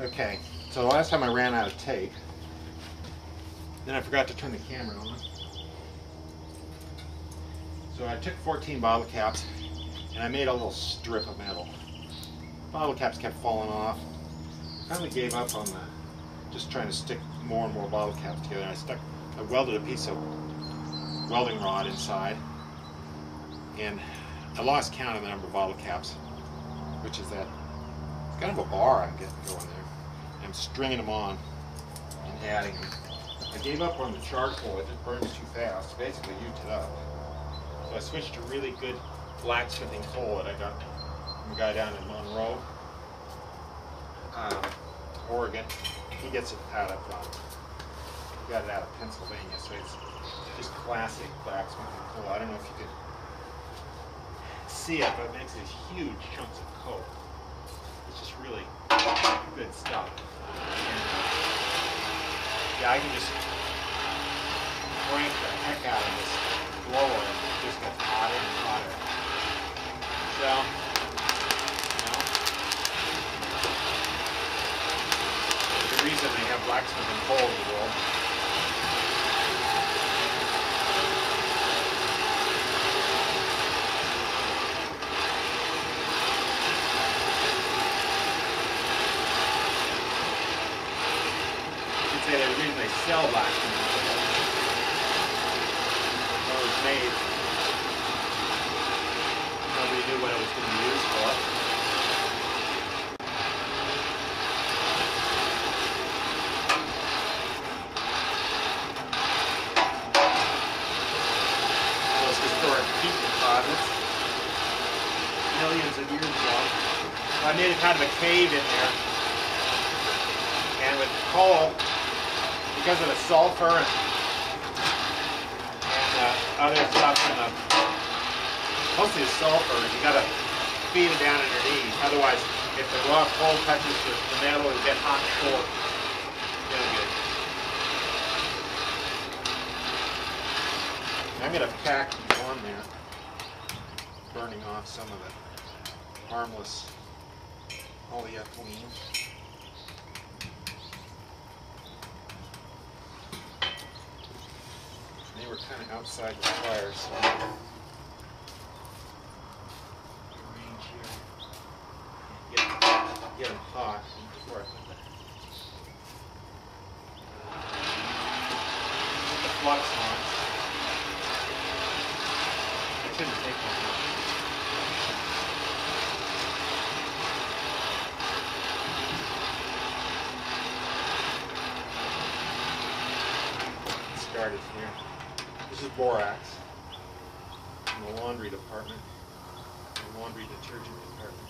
Okay, so the last time I ran out of tape, then I forgot to turn the camera on. So I took 14 bottle caps and I made a little strip of metal. Bottle caps kept falling off. Finally gave up on just trying to stick more and more bottle caps together. I welded a piece of welding rod inside, and I lost count of the number of bottle caps, which is that kind of a bar I'm getting going there. I'm stringing them on and adding them. I gave up on the charcoal, it just burns too fast. Basically used it up. So I switched to really good blacksmithing coal that I got from a guy down in Monroe, Oregon. He gets it out of, he got it out of Pennsylvania, so it's just classic blacksmithing coal. I don't know if you can see it, but it makes these huge chunks of coal. It's just really good stuff. And, yeah, I can just crank the heck out of this blower and it just gets hotter and hotter. So, you know, there's a reason they have blacksmithing coal in the world. The reason they sell blacksmithing coal, when it was made, nobody knew what it was going to be used for. Those historic peat deposits, millions of years ago. I made a kind of a cave in there, and with coal, because of the sulfur and other stuff in mostly the sulfur, you got to feed it down underneath. Otherwise, if the raw coal touches the metal, it'll get hot and cold. Really good. I'm going to pack these on there, burning off some of the harmless polyethylene. They were kind of outside the fire, so arrange here. Get them hot before I put the flux on. It shouldn't take long. Started here. This is borax in the laundry department, the laundry detergent department.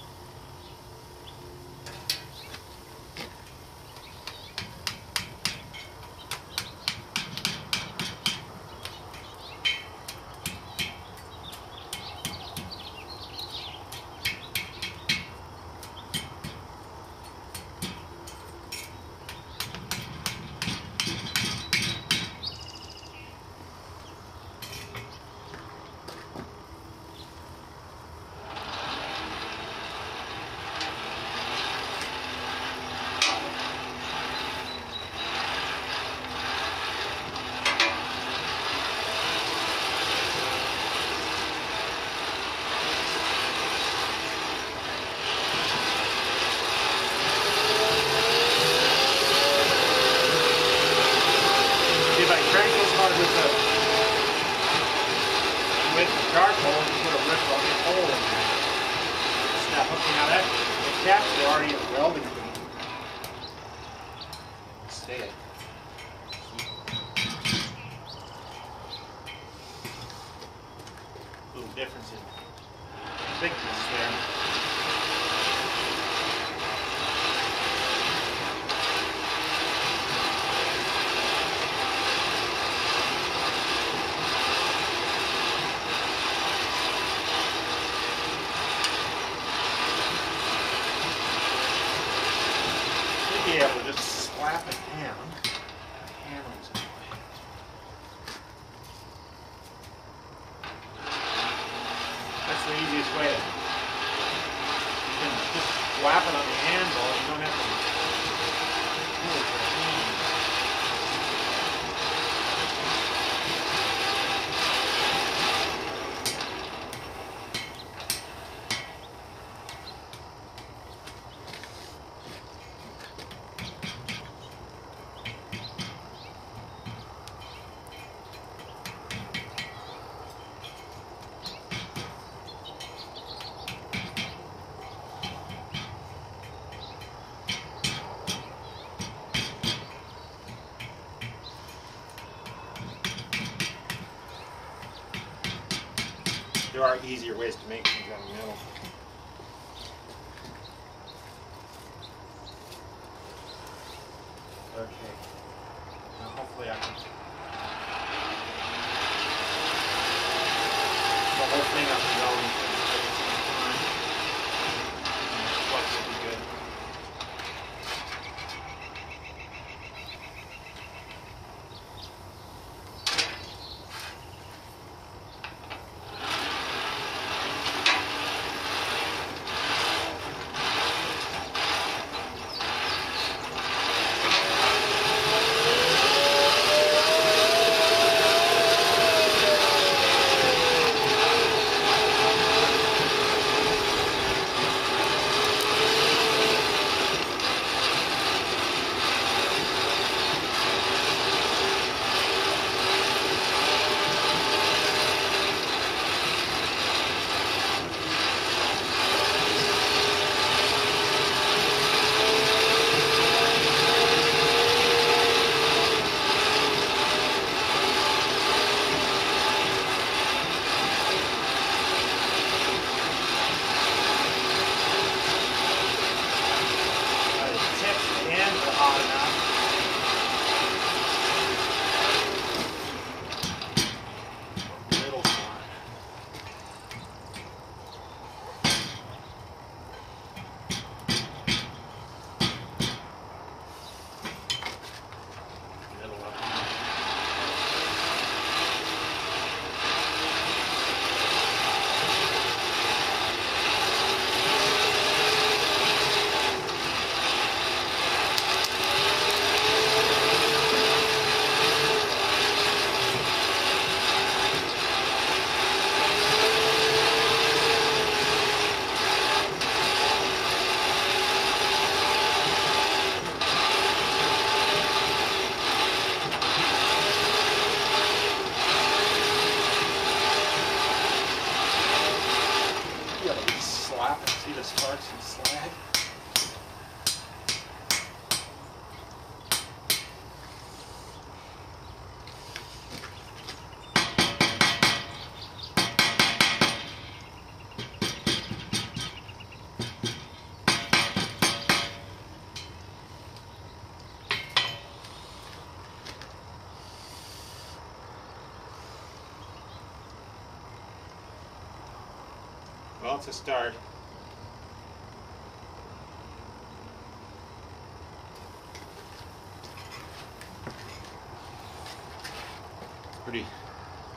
With the charcoal, you put a rip on the hole in there. Snap hooking out that. The caps are already in the welding beam. Stay it. Little difference in thickness there. Be able to just slap it down. The hammer's in the way. That's the easiest way. You can just slap it on the handle. You don't have to there are easier ways to make things out of metal. Okay. Now hopefully I can. The whole thing up and going at the same time. And the flux will be good. See the sparks and slag? Well, it's a start.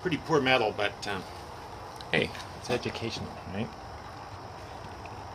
Pretty poor metal, but Hey, it's educational, right?